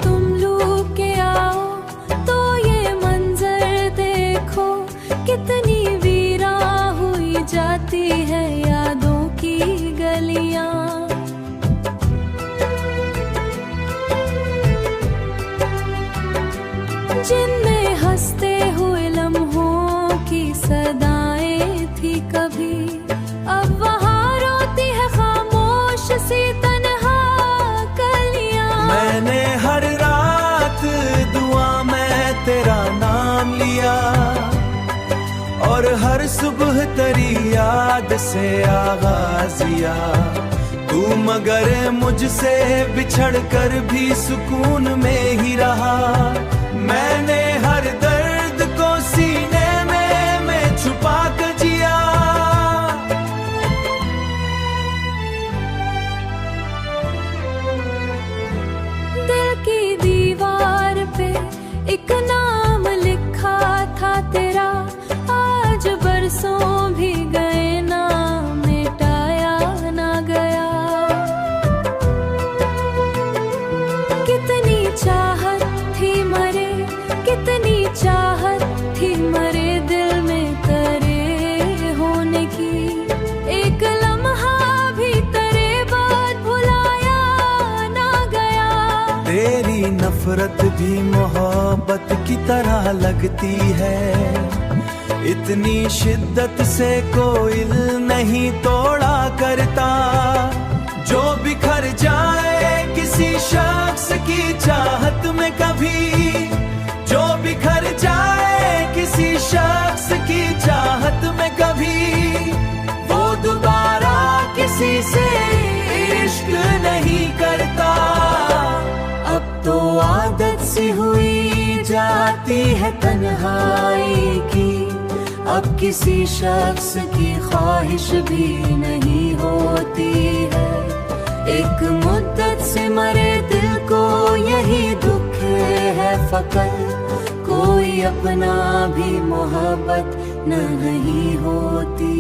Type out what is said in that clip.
तुम लूट के आओ तो ये मंजर देखो, कितनी वीरा हुई जाती है यादों की गलियां। जिनमें हंसते हुए लम्हों की सदाएं थी कभी, अब वहाँ रोती है खामोश सी तन्हा कलियां। मैंने हर रात दुआ में तेरा नाम लिया, और हर सुबह तेरी याद से आगाज किया। तू मगर मुझसे बिछड़ कर भी सुकून में ही रहा। मैंने हर दर्द को सीने में मैं छुपा कर जिया। दिल की दीवार पे एक नाम लिखा था तेरा, आज बरसों भी गए ना मिटाया ना गया। कितनी चाहत थी मरे, कितनी चाहत थी मरे दिल में तेरे होने की। एक लम्हा भी तेरे बाद भुलाया ना गया। तेरी नफरत भी मोहब्बत की तरह लगती है, इतनी शिद्दत से कोई नहीं तोड़ा करता। जो बिखर जाए किसी शख्स की चाहत में कभी, जो बिखर जाए किसी शख्स की चाहत में कभी, वो दोबारा किसी से इश्क नहीं करता। अब तो आदत सी हुई जाती है तन्हाई की, अब किसी शख्स की ख्वाहिश भी नहीं होती है। एक मुद्दत से मरे दिल को यही दुख है फकत, कोई अपना भी मोहब्बत नहीं होती।